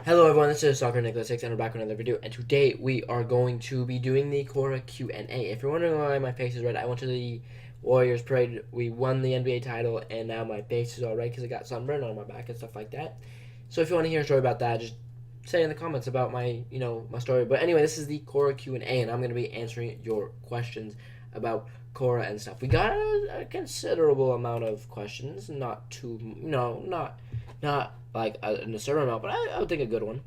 Hello everyone, this is Soccer Nicholas 6 and we're back with another video, and today we are going to be doing the KORRA Q&A. If you're wondering why my face is red, I went to the Warriors parade, we won the NBA title, and now my face is all red because I got sunburn on my back and stuff like that. So if you want to hear a story about that, just say in the comments about my story. But anyway, this is the KORRA Q&A, and I'm going to be answering your questions about KORRA and stuff. We got a considerable amount of questions, not too, not like an absurd amount, but I would think a good one.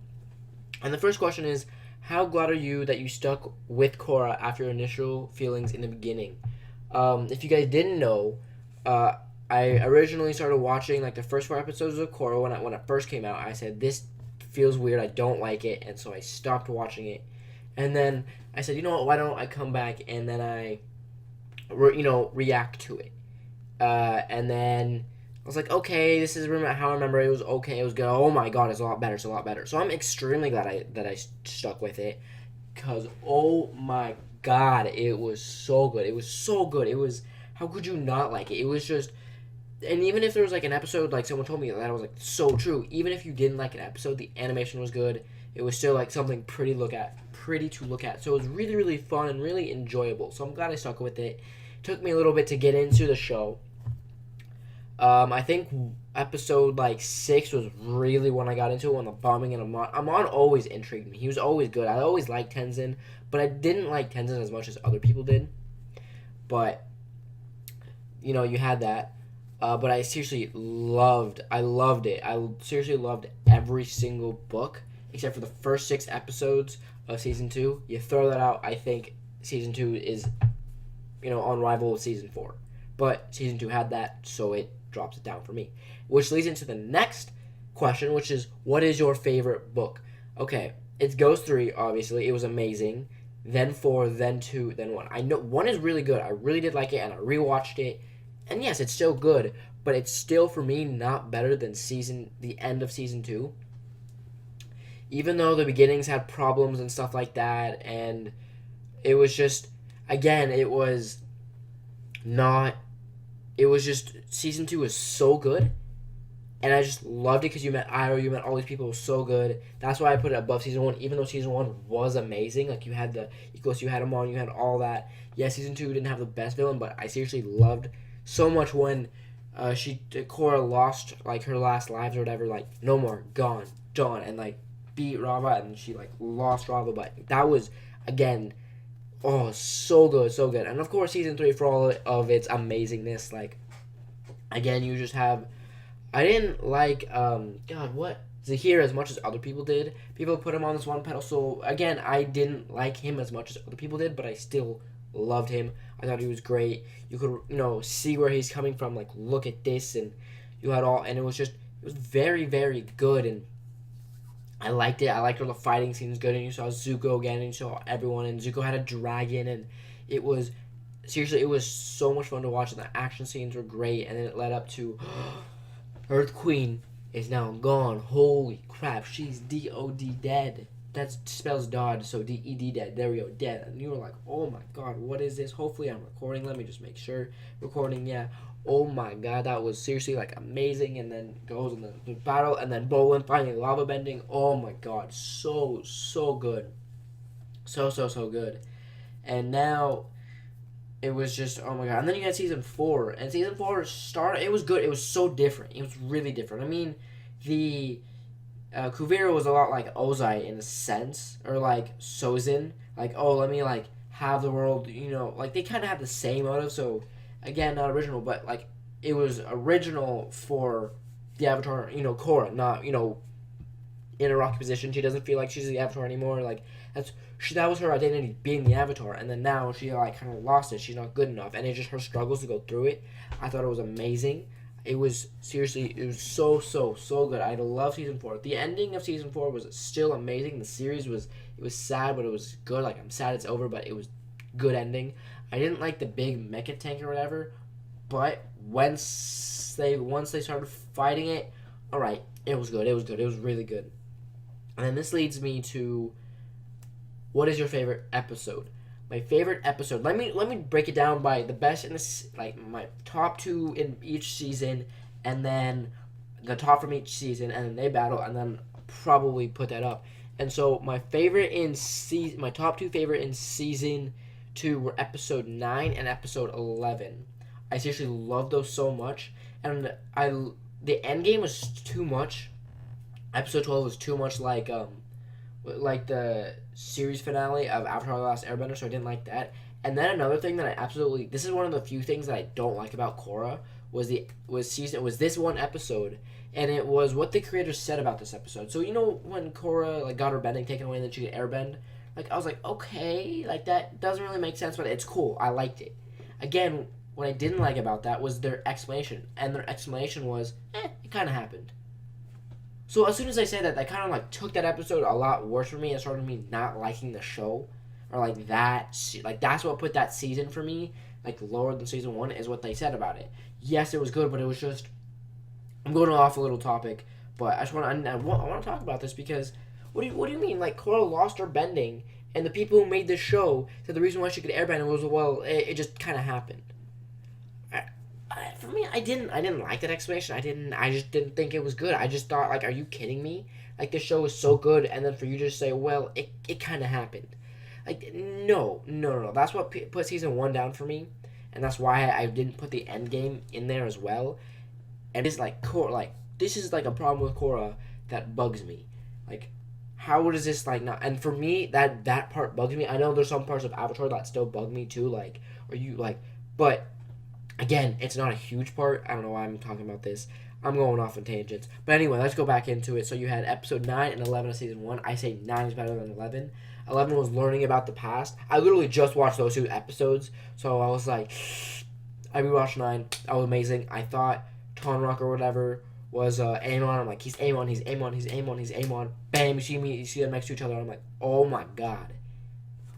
And the first question is, how glad are you that you stuck with KORRA after your initial feelings in the beginning? If you guys didn't know, I originally started watching like the first 4 episodes of KORRA when it first came out. I said, this feels weird, I don't like it, and so I stopped watching it. And then I said, you know what, why don't I come back and then I react to it. And then I was like, okay, this is how I remember it. It was okay. It was good. Oh my god, it's a lot better. It's a lot better. So I'm extremely glad that I stuck with it, because oh my god, it was so good. It was so good. It was, how could you not like it? It was just, and even if there was like an episode, like someone told me that was like so true. Even if you didn't like an episode, the animation was good. It was still like something pretty to look at. So it was really, really fun and really enjoyable. So I'm glad I stuck with it. It took me a little bit to get into the show. I think episode like 6 was really when I got into it, when the bombing and Amon always intrigued me. He was always good. I always liked Tenzin, but I didn't like Tenzin as much as other people did. But you had that. But I seriously loved it. I seriously loved every single book except for the first 6 episodes of season 2. You throw that out, I think season 2 is on rival with season 4. But season 2 had that, so it drops it down for me. Which leads into the next question, which is, what is your favorite book? Okay, it's Ghost 3, obviously. It was amazing. Then 4, then 2, then 1. I know 1 is really good. I really did like it, and I rewatched it. And yes, it's still good, but it's still, for me, not better than the end of season 2. Even though the beginnings had problems and stuff like that, and it was just, again, it was just, season 2 was so good, and I just loved it because you met Iroh, you met all these people. It was so good. That's why I put it above season 1, even though season 1 was amazing. Like, you had the Ecos, you had Amon, you had all that. Yeah, season 2 didn't have the best villain, but I seriously loved so much when KORRA lost, like, her last lives or whatever, like, no more, gone, done, and, like, beat Rava, and she, like, lost Rava, but that was, again, oh, so good, so good. And of course, season 3, for all of its amazingness, like, again, you just have, I didn't like, Zahir as much as other people did. People put him on this one pedestal. Again, I didn't like him as much as other people did, but I still loved him. I thought he was great. You could, see where he's coming from, like, look at this, and you had all, and it was very, very good, and I liked it. I liked all the fighting scenes good, and you saw Zuko again, and you saw everyone, and Zuko had a dragon, and it was, seriously, it was so much fun to watch, and the action scenes were great, and then it led up to Earth Queen is now gone. Holy crap, she's D-O-D dead. That spells Dodd, so D-E-D dead. There we go, dead. And you were like, oh my god, what is this? Hopefully I'm recording. Let me just make sure. Recording, yeah. Oh my god, that was seriously like amazing. And then goes in the battle, and then Bolin finally lava bending. Oh my god, so good. So good. And now it was just, oh my god. And then you had season 4, and season 4 started, it was good. It was so different. It was really different. I mean, the Kuvira was a lot like Ozai in a sense, or like Sozin, like, oh, let me like have the world, like they kind of had the same motive. So again, not original, but like it was original for the Avatar, KORRA, not in a rocky position. She doesn't feel like she's the Avatar anymore. Like that was her identity, being the Avatar, and then now she like kind of lost it. She's not good enough, and it's just her struggles to go through it. I thought it was amazing. It was seriously, it was so good. I love season 4. The ending of season 4 was still amazing. The series was sad, but it was good. Like, I'm sad it's over, but it was good ending. I didn't like the big mecha tank or whatever, but once they started fighting it, all right, it was good. It was really good. And then this leads me to, what is your favorite episode? My favorite episode. Let me break it down by the best in this, like my top 2 in each season, and then the top from each season, and then they battle, and then probably put that up. And so my top two favorite in season 2 were episode 9 and episode 11. I seriously love those so much, and the end game was too much. Episode 12 was too much like the series finale of Avatar: The Last Airbender, so I didn't like that. And then another thing that this is one of the few things that I don't like about Korra was this one episode, and it was what the creators said about this episode. So you know when Korra like got her bending taken away and then she could airbend, like I was like, okay, like that doesn't really make sense, but it's cool. I liked it. Again, what I didn't like about that was their explanation, and their explanation was, it kind of happened. So as soon as I said that, kind of like took that episode a lot worse for me and started me not liking the show, or like that. Like that's what put that season for me like lower than season 1 is what they said about it. Yes, it was good, but it was just. I'm going off a little topic, but I want to talk about this because what do you mean? Like Korra lost her bending, and the people who made this show said the reason why she could airbend was it just kind of happened. For me, I didn't like that explanation. I just didn't think it was good. I just thought, like, are you kidding me? Like, this show is so good, and then for you to just say, well, it kind of happened. Like, no. That's what put season 1 down for me, and that's why I didn't put the end game in there as well. And it's like Korra, like this is like a problem with Korra that bugs me. Like, how does this like not? And for me, that part bugs me. I know there's some parts of Avatar that still bug me too. Like, but. Again, it's not a huge part. I don't know why I'm talking about this. I'm going off on tangents. But anyway, let's go back into it. So you had episode 9 and 11 of season 1. I say 9 is better than 11. 11 was learning about the past. I literally just watched those 2 episodes. So I was like, I rewatched 9. That was amazing. I thought Tonrock or whatever was Amon. I'm like, he's Amon. Bam, you see them next to each other. I'm like, oh my god.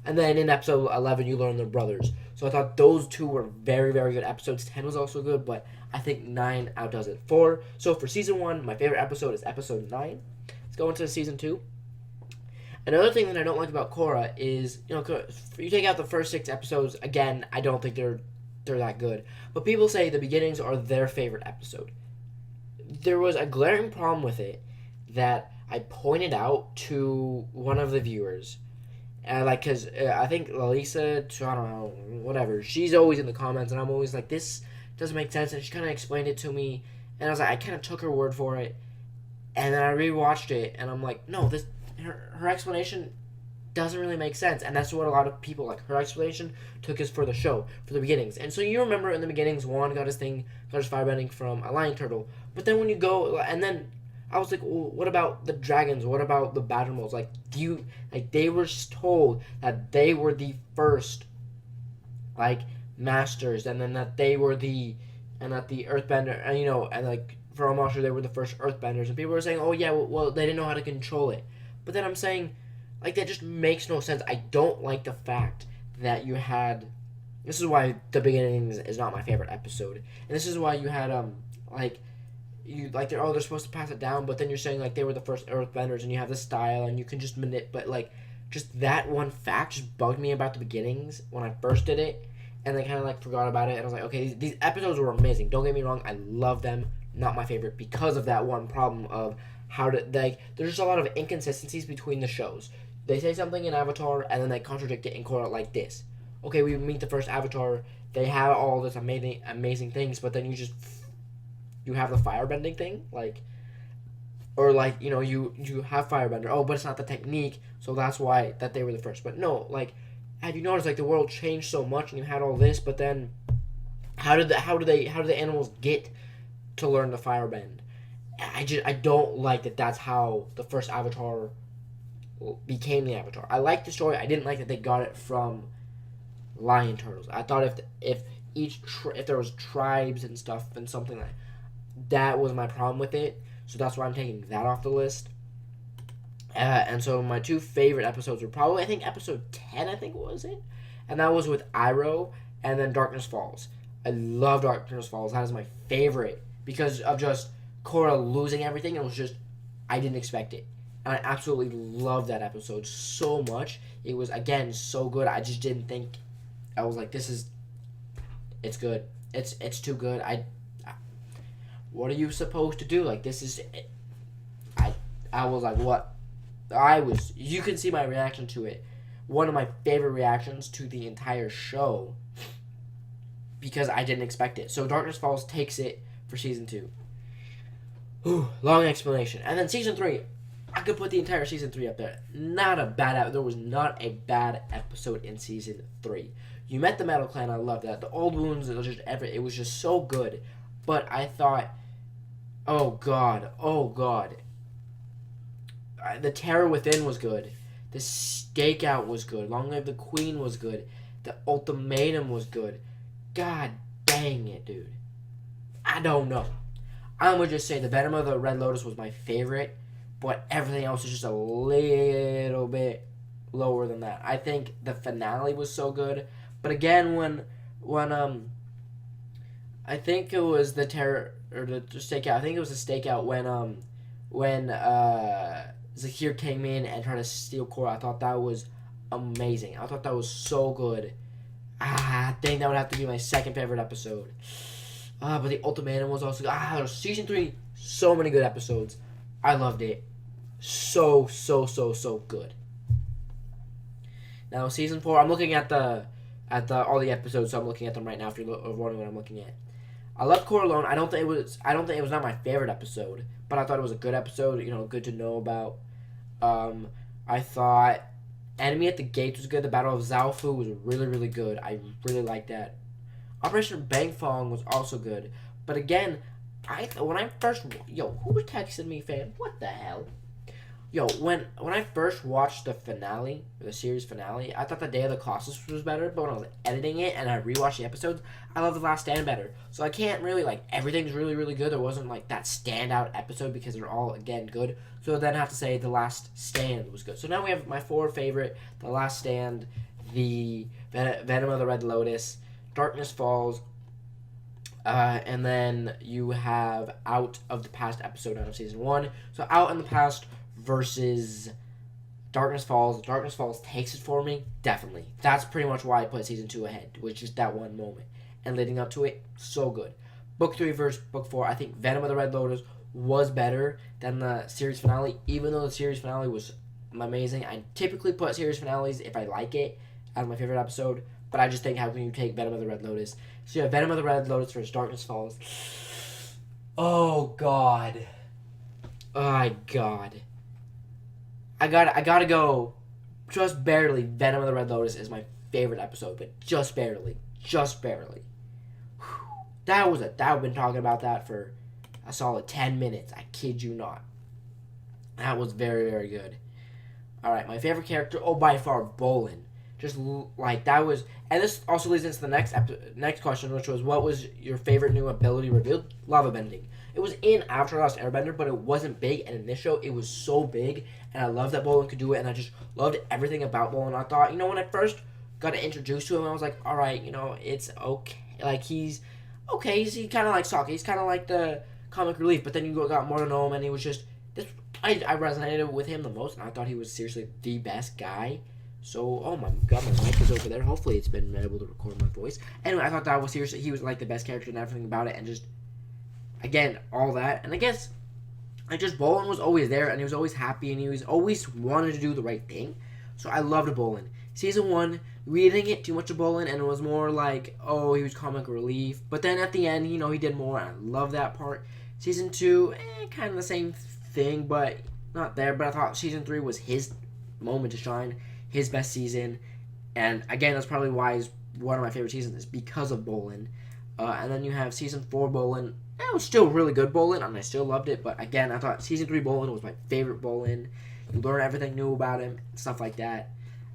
And then in episode 11, you learn they're brothers. So I thought those 2 were very, very good episodes. 10 was also good, but I think 9 outdoes it. So for season 1, my favorite episode is episode 9. Let's go into season 2. Another thing that I don't like about Korra is, you take out the first 6 episodes, again, I don't think they're that good. But people say the beginnings are their favorite episode. There was a glaring problem with it that I pointed out to one of the viewers. Because I think Lalisa, I don't know, whatever, she's always in the comments, and I'm always like, this doesn't make sense, and she kind of explained it to me, and I was like, I kind of took her word for it, and then I rewatched it, and I'm like, no, her explanation doesn't really make sense, and that's what a lot of people, like, her explanation took us for the show, for the beginnings, and so you remember in the beginnings, Juan got his firebending from a lion turtle, but then when you go, and then I was like, well, what about the dragons? What about the badger moles? Like, they were told that they were the first, like, masters, and then that they were the earthbender, and like, for Omashu, they were the first earthbenders, and people were saying, oh, yeah, well, they didn't know how to control it. But then I'm saying, like, that just makes no sense. I don't like the fact that you had, this is why the beginning is not my favorite episode, and this is why you had, they're supposed to pass it down, but then you're saying like they were the first earthbenders and you have the style and you can just but like just that one fact just bugged me about the beginnings when I first did it, and I kind of like forgot about it, and I was like, okay, these episodes were amazing, don't get me wrong, I love them, not my favorite because of that one problem of there's just a lot of inconsistencies between the shows. They say something in Avatar and then they contradict it in Korra, like this. Okay, we meet the first Avatar, they have all this amazing things, but then you have the firebending thing, you have firebender. Oh, but it's not the technique, so that's why that they were the first. But no, like, have you noticed like the world changed so much and you had all this, but then how did the animals get to learn the firebend? I don't like that. That's how the first Avatar became the Avatar. I like the story. I didn't like that they got it from lion turtles. I thought if there was tribes and stuff and something like that was my problem with it, so that's why I'm taking that off the list. And so my 2 favorite episodes were probably, I think, episode 10, was it? And that was with Iroh, and then Darkness Falls. I love Darkness Falls. That is my favorite because of just Korra losing everything. It was just, I didn't expect it. And I absolutely loved that episode so much. It was, again, so good. I just didn't think, I was like, it's good. It's too good. What are you supposed to do? Like, this is, I was like, what? You can see my reaction to it. One of my favorite reactions to the entire show because I didn't expect it. So Darkness Falls takes it for season 2. Whew, long explanation. And then season 3, I could put the entire season 3 up there. There was not a bad episode in season 3. You met the Metal Clan, I love that. The Old Wounds, it was just so good. But I thought, oh god. The Terror Within was good. The Stakeout was good. Long Live the Queen was good. The Ultimatum was good. God dang it, dude. I don't know. I'm going to just say the Venom of the Red Lotus was my favorite, but everything else is just a little bit lower than that. I think the finale was so good, but again, when I think it was the Terror, or the Stakeout, I think it was the Stakeout when Zakir came in and tried to steal Korra. I thought that was amazing. I thought that was so good. I think that would have to be my second favorite episode. But the Ultimatum was also good. Season 3, so many good episodes. I loved it. So good. Now season 4, I'm looking at all the episodes, so I'm looking at them right now. If you're wondering what I'm looking at, I loved Korra Alone. I don't think it was not my favorite episode, but I thought it was a good episode. Good to know about. I thought Enemy at the Gates was good. The Battle of Zaofu was really good. I really liked that. Operation Bang Fong was also good. But again, when I first... Yo, who texted me, fam? What the hell? Yo, when I first watched the finale, the series finale, I thought the Day of the Colossus was better, but when I was editing it and I rewatched the episodes, I love The Last Stand better. So I can't really, everything's really good. There wasn't, that standout episode because they're all, again, good. So then I have to say The Last Stand was good. So now we have my 4 favorite: The Last Stand, the Venom of the Red Lotus, Darkness Falls, and then you have Out of the Past episode out of season 1. So Out in the Past versus Darkness Falls. Darkness Falls takes it for me, definitely. That's pretty much why I put season 2 ahead, was just that one moment. And leading up to it, so good. Book 3 versus Book 4, I think Venom of the Red Lotus was better than the series finale, even though the series finale was amazing. I typically put series finales, if I like it, as my favorite episode, but I just think, how can you take Venom of the Red Lotus? So you have Venom of the Red Lotus versus Darkness Falls. Oh, God. Oh, God. I gotta go, just barely, Venom of the Red Lotus is my favorite episode, but just barely. I've been talking about that for a solid 10 minutes. I kid you not. That was very good. Alright, my favorite character, by far, Bolin. Just, that was... And this also leads into the next question, which was, what was your favorite new ability revealed? Lava bending. It was in Avatar: The Last Airbender, but it wasn't big, and in this show, it was so big, and I loved that Bolin could do it, and I just loved everything about Bolin. I thought, when I first got introduced to him, I was like, alright, it's okay. He's okay. He's kind of like Sokka. He's kind of like the comic relief, but then you got more to know him, and he was just... I resonated with him the most, and I thought he was seriously the best guy. So, oh my god, my mic is over there. Hopefully it's been able to record my voice. Anyway, I thought that was seriously, he was the best character and everything about it, and just, again, all that. And I guess, Bolin was always there, and he was always happy, and he was always wanted to do the right thing. So I loved Bolin. Season 1, we didn't get too much of Bolin, and it was more he was comic relief. But then at the end, he did more, and I love that part. Season 2, kind of the same thing, but not there. But I thought Season 3 was his moment to shine, his best season. And again, that's probably why he's one of my favorite seasons, is because of Bolin. And then you have Season 4 Bolin. It was still really good Bolin, and I still loved it. But again, I thought Season 3 Bolin was my favorite Bolin. You learn everything new about him, stuff like that.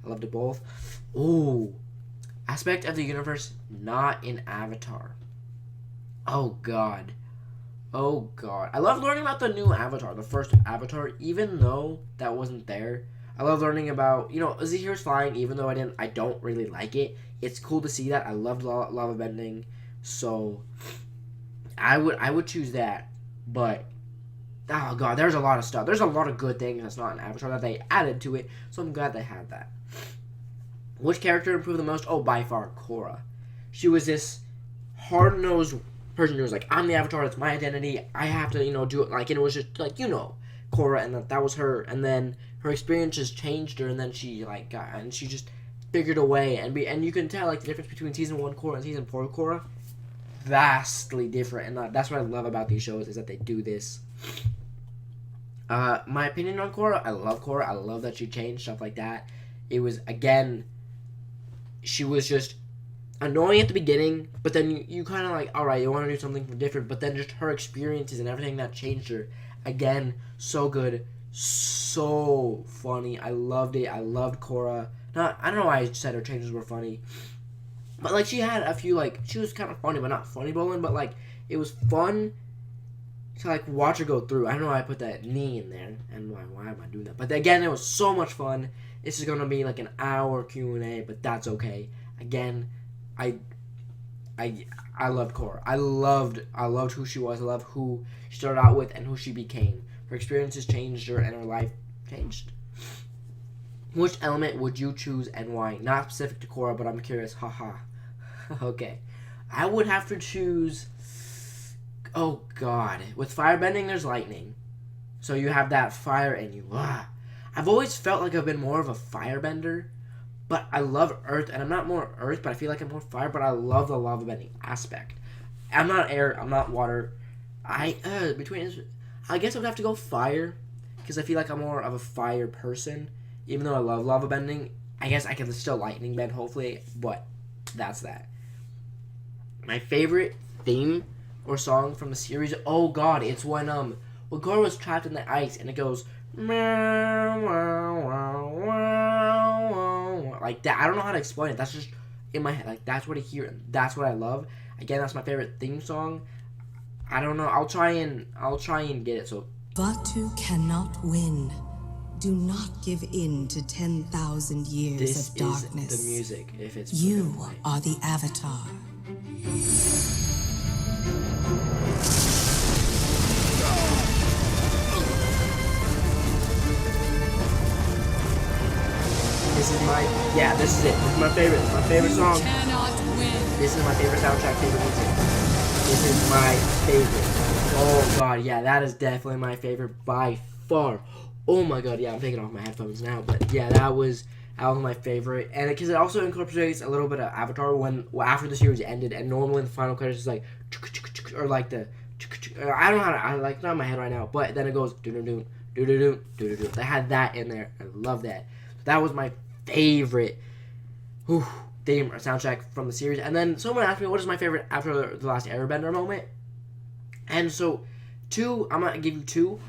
I loved it both. Ooh. Aspect of the universe not in Avatar. Oh, God. I love learning about the new Avatar, the first Avatar, even though that wasn't there. I love learning about, Zahir's flying, even though I don't really like it. It's cool to see that. I loved lava bending, so I would choose that. But oh god, there's a lot of stuff. There's a lot of good things that's not in Avatar that they added to it, so I'm glad they had that. Which character improved the most? Oh, by far, Korra. She was this hard-nosed person who was like, I'm the Avatar, it's my identity, I have to, do it, and it was just, KORRA, and that was her. And then her experiences changed her, and then she like got, and she just figured a way, and you can tell like the difference between season 1 KORRA and season 4 KORRA, vastly different, and that's what I love about these shows is that they do this. My opinion on KORRA, I love KORRA. I love that she changed, stuff like that. It was, again, she was just annoying at the beginning, but then you kind of like, alright, you want to do something different, but then just her experiences and everything that changed her, again, so good, so funny. I loved it. I loved KORRA. I don't know why I said her changes were funny, but like she had a few, like, she was kind of funny, but not funny bowling, but like it was fun to like watch her go through. I don't know why I put that knee in there, and why am I doing that? But again, it was so much fun. This is gonna be like an hour Q&A, but that's okay. Again, I loved KORRA. I loved who she was. I loved who she started out with and who she became. Her experiences changed her, and her life changed. Which element would you choose and why? Not specific to KORRA, but I'm curious. Haha. Okay. I would have to choose... Oh, God. With firebending, there's lightning. So you have that fire in you. I've always felt like I've been more of a firebender. But I love earth, and I'm not more earth, but I feel like I'm more fire, but I love the lava bending aspect. I'm not air, I'm not water. I guess I would have to go fire, because I feel like I'm more of a fire person. Even though I love lava bending, I guess I can still lightning bend, hopefully, but that's that. My favorite theme or song from the series, oh god, it's when KORRA was trapped in the ice, and it goes, like that. I don't know how to explain it. That's just in my head. Like, that's what I hear, and that's what I love. Again, that's my favorite theme song. I don't know. I'll try and get it. So, Batu cannot win. Do not give in to 10,000 years this of darkness. Is the music. If it's you are the avatar. This is my this is it. This is my favorite. It's my favorite song. This is my favorite soundtrack, favorite music. This is my favorite. Oh god, yeah, that is definitely my favorite by far. Oh my god, yeah, I'm taking off my headphones now, but yeah, that was my favorite, and because it also incorporates a little bit of Avatar after the series ended, and normally in the final credits is like, or like the, I don't know how to, I like not in my head right now, but then it goes do do do do do do do do. They had that in there. I love that. That was my favorite theme or soundtrack from the series. And then someone asked me what is my favorite after the last Airbender moment, and so I'm gonna give you two.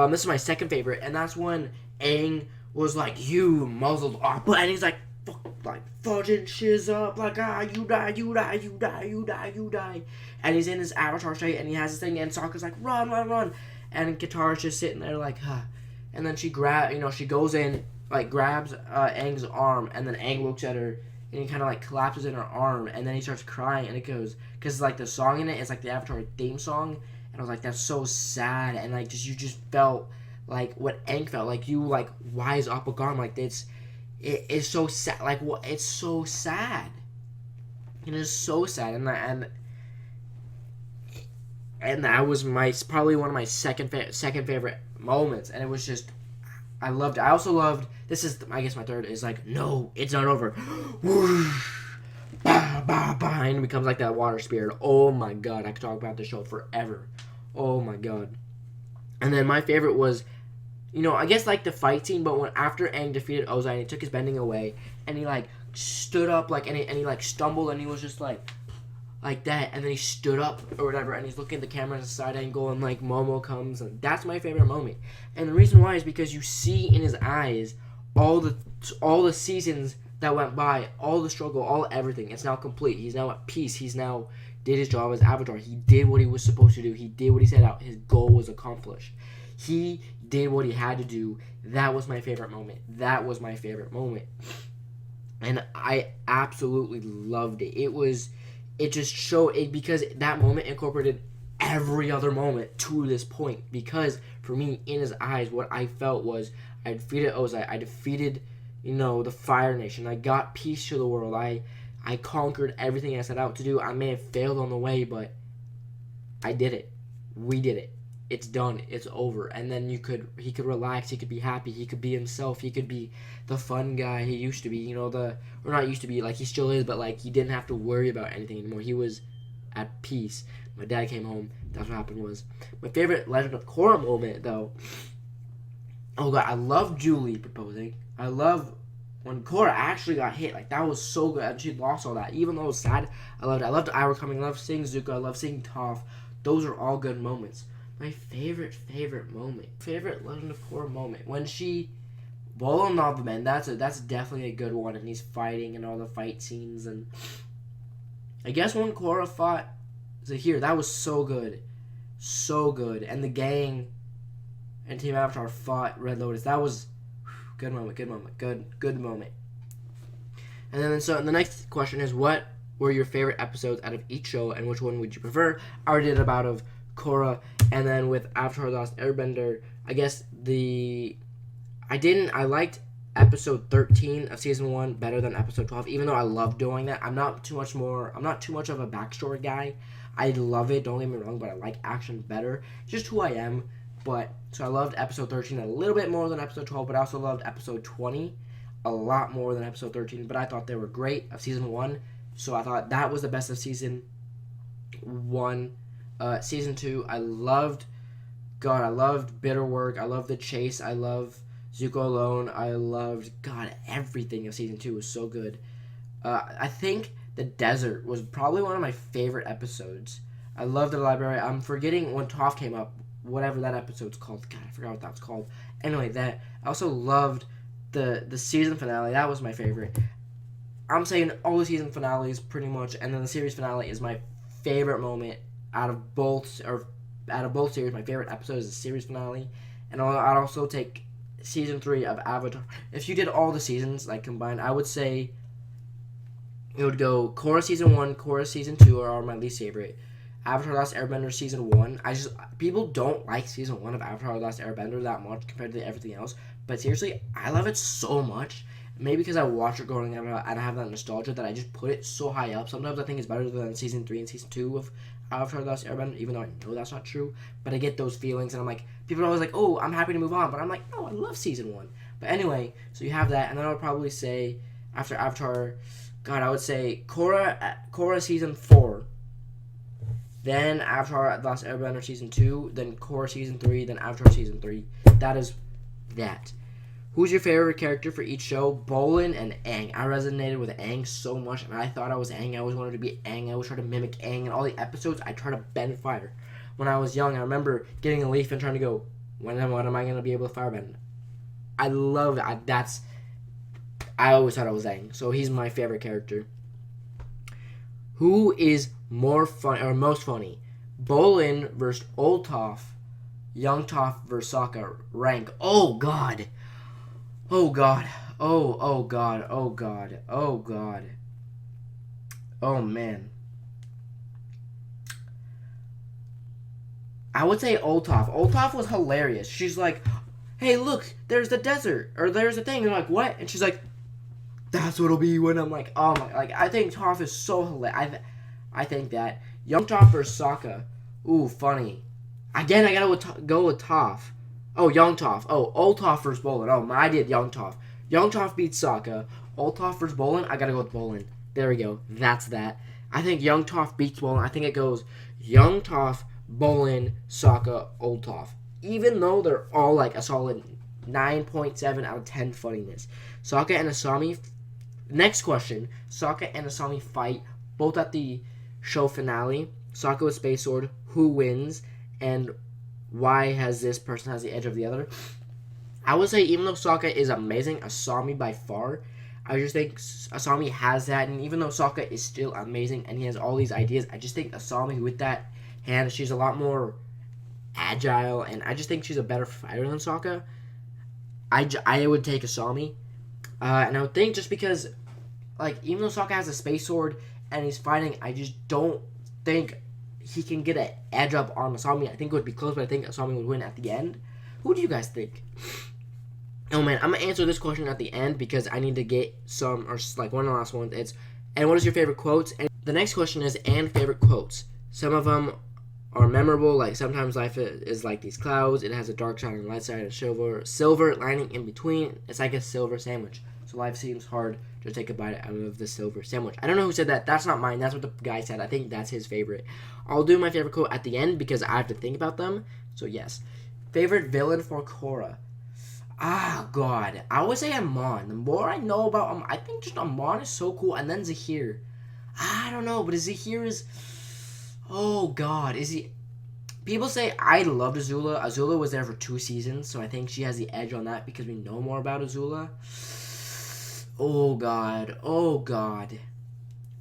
This is my second favorite, and that's when Aang was like, "You muzzled off," and he's like, fudging shiz up, like, you die, you die, you die, you die, you die. And he's in his avatar state, and he has this thing, and Sokka's like, run, run, run. And Katara's just sitting there like, And then she goes in, like, grabs Aang's arm, and then Aang looks at her, and he kind of, like, collapses in her arm, and then he starts crying, and it goes, because, like, the song in it is, like, the Avatar theme song, and I was like, that's so sad, and, like, you just felt, like, what Aang felt, like, you, like, wise up a gun, like, it is so sad, like, what, it's so sad, it is so sad, and that was probably one of my second favorite moments, and it was just, I loved it. I also loved, this is, I guess my third, is like, no, it's not over, whoosh, bah, bah, bah, and it becomes like that water spirit. Oh my god, I could talk about this show forever. Oh my god. And then my favorite was, I guess like the fight scene, but when after Aang defeated Ozai and he took his bending away, and he like stood up, like, and he like stumbled, and he was just like that, and then he stood up or whatever, and he's looking at the camera at a side angle, and like Momo comes, and that's my favorite moment. And the reason why is because you see in his eyes all the seasons that went by, all the struggle, all everything. It's now complete. He's now at peace. He's now did his job as Avatar. He did what he was supposed to do. He did what he set out. His goal was accomplished. He did what he had to do. That was my favorite moment. That was my favorite moment. And I absolutely loved it. It just showed it, because that moment incorporated every other moment to this point. Because for me, in his eyes, what I felt was I defeated Ozai. I defeated, the Fire Nation. I got peace to the world. I conquered everything I set out to do. I may have failed on the way, but I did it. We did it. it's done, it's over, and then he could relax, he could be happy, he could be himself, he could be the fun guy he used to be, you know, or not used to be, like he still is, but like he didn't have to worry about anything anymore. He was at peace. My dad came home. That's what happened. Was my favorite Legend of Korra moment though. Oh god, I love Julie proposing. I love when Korra actually got hit. Like that was so good, and she lost all that. Even though it was sad, I loved it. I loved Iroh coming. I loved seeing Zuko. I loved seeing Toph. Those are all good moments. My favorite moment, favorite Legend of Korra moment, when she, Bolo Man. That's definitely a good one, and he's fighting and all the fight scenes, and I guess when Korra fought Zahir, that was so good, and the gang and Team Avatar fought Red Lotus. That was good moment, good moment. And then so the next question is, what were your favorite episodes out of each show, and which one would you prefer? I already did about of Korra, and then with Avatar: The Last Airbender, I guess I liked episode 13 of season 1 better than episode 12, even though I love doing that. I'm not too much of a backstory guy. I love it, don't get me wrong, but I like action better. It's just who I am. But so I loved episode 13 a little bit more than episode 12, but I also loved episode 20 a lot more than episode 13. But I thought they were great of season 1, so I thought that was the best of season 1. Season 2, I loved Bitterwork. I loved the chase. I love Zuko alone. I loved everything of season 2 was so good. I think the desert was probably one of my favorite episodes. I loved the library. I'm forgetting when Toph came up, whatever that episode's called. God, I forgot what that was called. Anyway, that I also loved the season finale. That was my favorite. I'm saying all the season finales pretty much, and then the series finale is my favorite moment out of both series. My favorite episode is the series finale, and I'd also take season 3 of Avatar. If you did all the seasons like combined, I would say it would go Korra season 1, Korra season 2 are my least favorite. Avatar: The Last Airbender season 1. People don't like season 1 of Avatar: The Last Airbender that much compared to everything else, but seriously, I love it so much. Maybe because I watched it growing up and I have that nostalgia that I just put it so high up. Sometimes I think it's better than season 3 and season 2 of Avatar: The Last Airbender, even though I know that's not true. But I get those feelings, and I'm like, people are always like, oh, I'm happy to move on. But I'm like, no, I love season 1. But anyway, so you have that, and then I would probably say, after Avatar, I would say Korra season 4, then Avatar: The Last Airbender season 2, then Korra season 3, then Avatar season 3. That is that. Who's your favorite character for each show? Bolin and Aang. I resonated with Aang so much, and I thought I was Aang. I always wanted to be Aang. I always tried to mimic Aang. In all the episodes, I tried to bend fire. When I was young, I remember getting a leaf and trying to go, when am I going to be able to firebend? I love it. I always thought I was Aang, so he's my favorite character. Who is more fun or most funny? Bolin versus old Toph, young Toph versus Sokka. Rank. Oh God. Oh God. Oh God. Oh God. Oh God. Oh man. I would say old Toph. Old Toph was hilarious. She's like, hey, look, there's the desert, or there's the thing. And I'm like, what? And she's like, that's what it'll be when I'm like, oh my, like, I think Toph is so hilarious. I think that. Young Toph versus Sokka. Ooh, funny. Again, I gotta go with Toph. Oh, young Toph. Oh, old Toph versus Bolin. Oh, I did young Toph. Young Toph beats Sokka. Old Toph versus Bolin. I gotta go with Bolin. There we go. That's that. I think young Toph beats Bolin. I think it goes young Toph, Bolin, Sokka, old Toph. Even though they're all like a solid 9.7 out of 10 funniness. Sokka and Asami. Next question. Sokka and Asami fight both at the show finale. Sokka with Space Sword. Who wins? And why has this person has the edge of the other? I would say even though Sokka is amazing, Asami by far, I just think Asami has that. And even though Sokka is still amazing and he has all these ideas, I just think Asami with that hand, she's a lot more agile, and I just think she's a better fighter than Sokka. I would take Asami. And I would think just because, like, even though Sokka has a space sword and he's fighting, I just don't think he can get an edge up on Asami. I think it would be close, but I think Asami would win at the end. Who do you guys think? Oh man, I'm going to answer this question at the end because I need to get some, or like one of the last ones. It's, and what is your favorite quotes? And the next question is, and favorite quotes. Some of them are memorable. Like sometimes life is like these clouds. It has a dark side and light side, and silver lining in between. It's like a silver sandwich. So life seems hard to take a bite out of the silver sandwich. I don't know who said that. That's not mine. That's what the guy said. I think that's his favorite. I'll do my favorite quote at the end because I have to think about them. So yes, favorite villain for Korra. Ah, God. I would say Amon. The more I know about him, I think just Amon is so cool. And then Zahir. I don't know, but Zahir is... Oh, God. Is he... People say I loved Azula. Azula was there for 2 seasons, so I think she has the edge on that because we know more about Azula. Oh, God. Oh, God.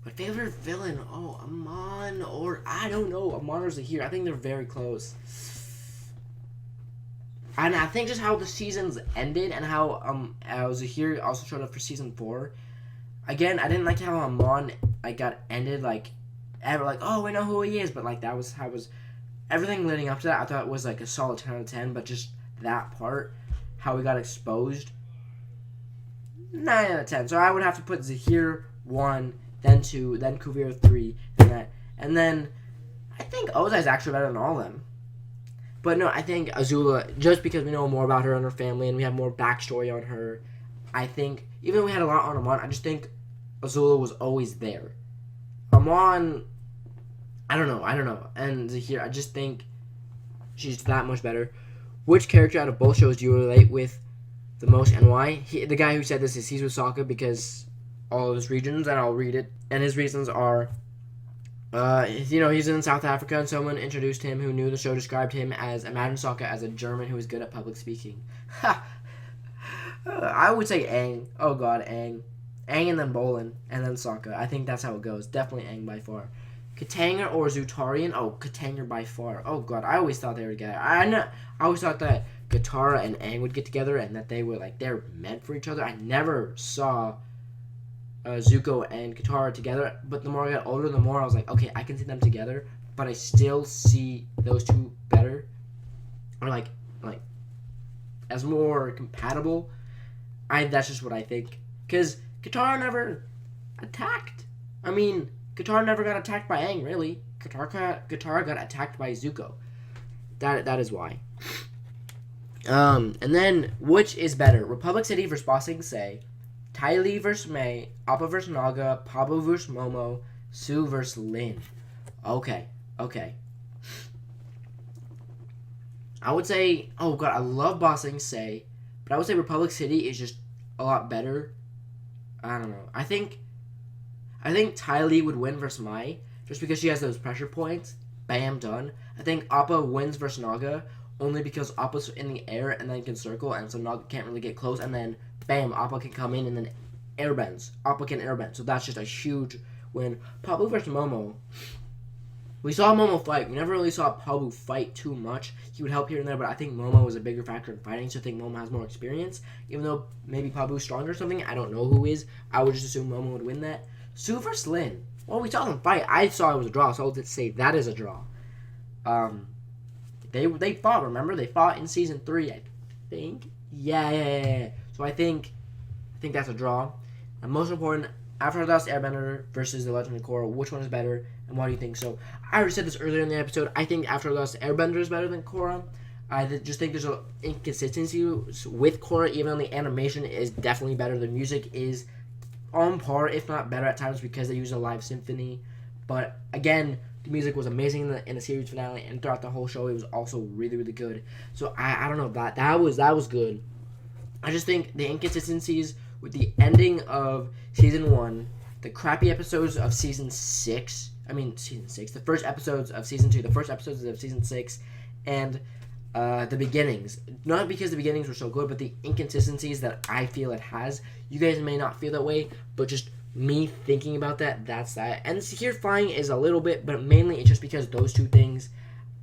My favorite villain? Oh, Amon or... I don't know. Amon or Zahir. I think they're very close. And I think just how the seasons ended and how Zahir also showed up for season 4. Again, I didn't like how Amon got ended oh, we know who he is, but like that was how it was. Everything leading up to that I thought was like a solid 10 out of 10, but just that part, how he got exposed, 9 out of 10. So I would have to put Zahir 1, then 2, then Kuvira 3, and then I think Ozai is actually better than all of them. But no, I think Azula, just because we know more about her and her family and we have more backstory on her, I think, even though we had a lot on Amon, I just think Azula was always there. Amon, I don't know. And Zahir, I just think she's that much better. Which character out of both shows do you relate with the most and why? The guy who said this is he's with Sokka because all of his regions, and I'll read it. And his reasons are... he's in South Africa, and someone introduced him who knew the show described him as Imagine Sokka as a German who is good at public speaking. Ha! I would say Aang. Oh God, Aang. Aang and then Bolin, and then Sokka. I think that's how it goes. Definitely Aang by far. Katanga or Zutarian? Oh, Katanga by far. Oh God, I always thought they were together. I always thought that Katara and Aang would get together, and that they were they're meant for each other. I never saw Zuko and Katara together, but the more I got older, the more I was like, okay, I can see them together, but I still see those two better, or like as more compatible. That's just what I think, because Katara never attacked. I mean, Katara never got attacked by Aang, really. Katara got attacked by Zuko. That is why. And then, which is better, Republic City versus Ba Sing Se, Ty Lee vs. May, Appa vs. Naga, Pablo vs. Momo, Sue vs. Lin. Okay. I would say, oh God, I love Ba Sing Se, but I would say Republic City is just a lot better. I don't know. I think Ty Lee would win versus Mai, just because she has those pressure points. Bam, done. I think Appa wins versus Naga, only because Appa's in the air and then can circle, and so Naga can't really get close, and then bam, Appa can come in and then airbends. Appa can airbend, so that's just a huge win. Pablo versus Momo. We saw Momo fight. We never really saw Pablo fight too much. He would help here and there, but I think Momo was a bigger factor in fighting, so I think Momo has more experience. Even though maybe Pablo's stronger or something, I don't know who is. I would just assume Momo would win that. Sue versus Lin. Well, we saw them fight. I saw it was a draw, so I'll just say that is a draw. They fought, remember? They fought in season 3, I think. Yeah. So I think that's a draw. And most important, Avatar: The Last Airbender versus The Legend of Korra, which one is better, and why do you think so? I already said this earlier in the episode. I think Avatar: The Last Airbender is better than Korra. I just think there's an inconsistency with Korra, even though the animation is definitely better. The music is on par, if not better at times, because they use a live symphony. But again, the music was amazing in the series finale, and throughout the whole show, it was also really, really good. So I don't know, that was good. I just think the inconsistencies with the ending of season 1, the crappy episodes of season 6, the first episodes of season 2, the first episodes of season 6, and the beginnings. Not because the beginnings were so good, but the inconsistencies that I feel it has. You guys may not feel that way, but just me thinking about that's that. And Secure Flying is a little bit, but mainly it's just because those two things,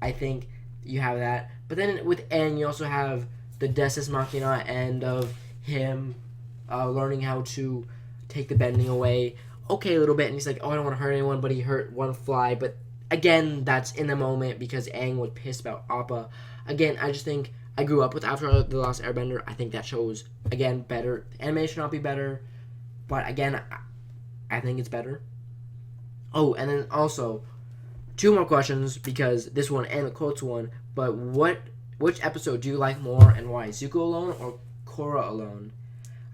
I think you have that. But then with Aang, you also have the Deus Machina end of him learning how to take the bending away. Okay, a little bit, and he's like, oh, I don't want to hurt anyone, but he hurt one fly. But again, that's in the moment because Aang was pissed about Appa. Again, I just think I grew up with Avatar: The Last Airbender. I think that show's, again, better. The animation will not be better, but again, I think it's better. Oh, and then also, 2 more questions because this one and the quotes one. But which episode do you like more and why? Zuko alone or Korra alone?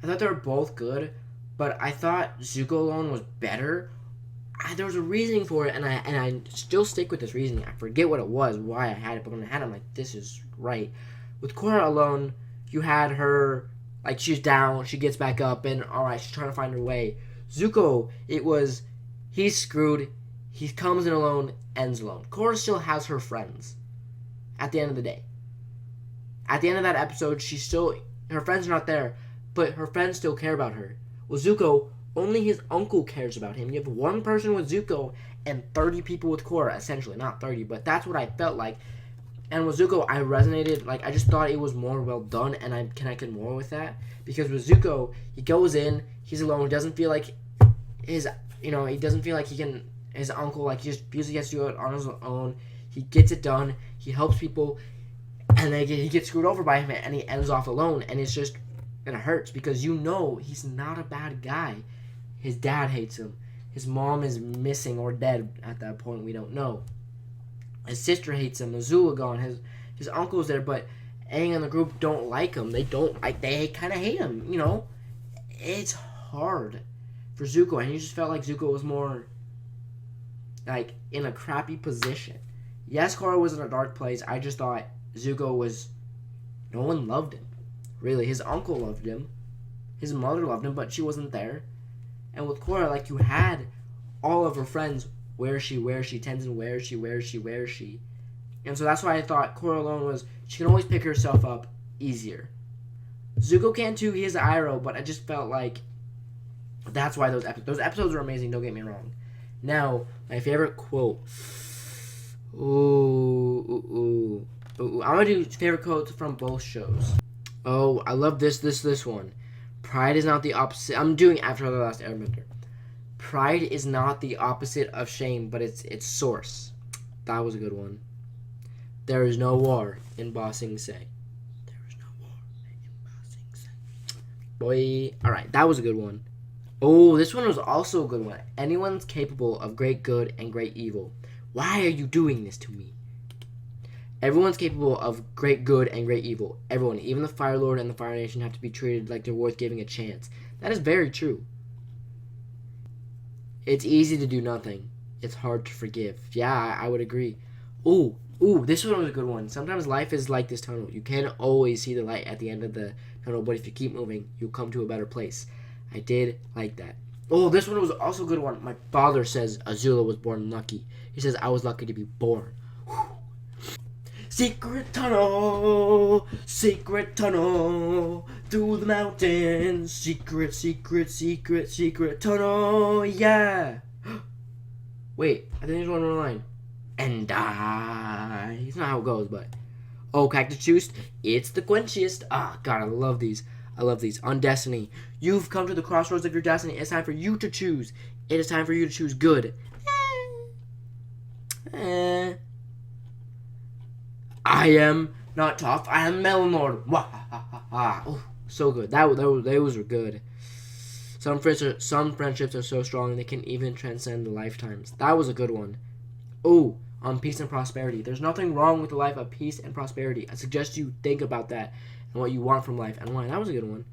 I thought they were both good, but I thought Zuko alone was better. There was a reasoning for it, and I still stick with this reasoning. I forget what it was, why I had it, but when I had it, I'm like, this is right. With Korra alone, you had her, like, she's down, she gets back up, and alright, she's trying to find her way. Zuko, it was, he's screwed, he comes in alone, ends alone. Korra still has her friends at the end of the day. At the end of that episode, her friends are not there, but her friends still care about her. With Zuko, only his uncle cares about him. You have 1 person with Zuko and 30 people with Korra, essentially. Not 30, but that's what I felt like. And with Zuko, I resonated. Like, I just thought it was more well done, and I connected more with that. Because with Zuko, he goes in, he's alone, he doesn't feel like he doesn't feel like his uncle, like, he just usually gets to do it on his own. He gets it done, he helps people, and then he gets screwed over by him, and he ends off alone, and it hurts, because he's not a bad guy. His dad hates him. His mom is missing or dead at that point. We don't know. His sister hates him. Azula gone. His uncle's there, but Aang and the group don't like him. They kind of hate him. It's hard for Zuko, and you just felt like Zuko was more like in a crappy position. Yes, Korra was in a dark place. I just thought Zuko was. No one loved him. Really, his uncle loved him. His mother loved him, but she wasn't there. And with Korra, like, you had all of her friends, where is she, Tenzin, where is she? And so that's why I thought Korra alone she can always pick herself up easier. Zuko can too, he has the Iroh, but I just felt like that's why those episodes are amazing, don't get me wrong. Now, my favorite quote. I'm gonna do favorite quotes from both shows. Oh, I love this one. Pride is not the opposite. I'm doing After the Last Airbender. Pride is not the opposite of shame, but its source. That was a good one. There is no war in Ba Sing Se. There is no war in Ba Sing Se. Boy. Alright, that was a good one. Oh, this one was also a good one. Anyone's capable of great good and great evil. Why are you doing this to me? Everyone's capable of great good and great evil. Everyone, even the Fire Lord and the Fire Nation, have to be treated like they're worth giving a chance. That is very true. It's easy to do nothing. It's hard to forgive. Yeah, I would agree. Ooh, this one was a good one. Sometimes life is like this tunnel. You can't always see the light at the end of the tunnel, but if you keep moving, you'll come to a better place. I did like that. Oh, this one was also a good one. My father says Azula was born lucky. He says I was lucky to be born. Whew. Secret tunnel, through the mountains. Secret tunnel, yeah. Wait, I think there's one more line. And I. It's not how it goes, but. Oh, Cactus Juice, it's the quenchiest. Ah, God, I love these. On Destiny, you've come to the crossroads of your destiny. It's time for you to choose. It is time for you to choose good. I am not tough. I am Melnor. Oh, so good. Those were good. Some friendships are so strong they can even transcend the lifetimes. That was a good one. Oh, on peace and prosperity. There's nothing wrong with a life of peace and prosperity. I suggest you think about that and what you want from life and why. That was a good one.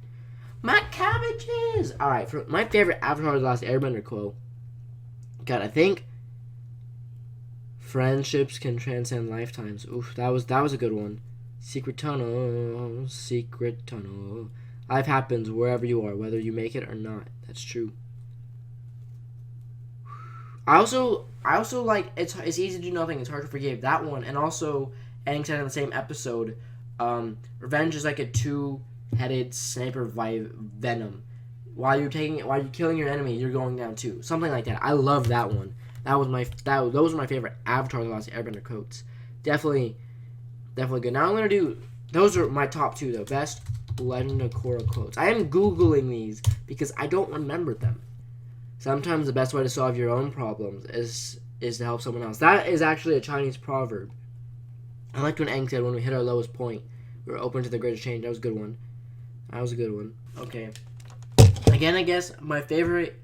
My cabbages. All right, for my favorite Avatar: The Last Airbender quote. God, I think. Friendships can transcend lifetimes. Oof, that was a good one. Secret tunnel. Life happens wherever you are, whether you make it or not. That's true. I also like it's easy to do nothing. It's hard to forgive. That one, and also Aang said in the same episode, revenge is like a 2-headed sniper venom. While you're killing your enemy, you're going down too. Something like that. I love that one. Those were my favorite Avatar: The Last Airbender quotes. Definitely good. Now I'm gonna do. Those are my top 2 though. Best Legend of Korra quotes. I am googling these because I don't remember them. Sometimes the best way to solve your own problems is to help someone else. That is actually a Chinese proverb. I liked when Aang said, "When we hit our lowest point, we're open to the greatest change." That was a good one. Okay. Again, I guess my favorite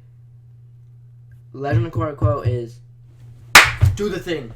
Legend of Korra quote is, "Do the thing."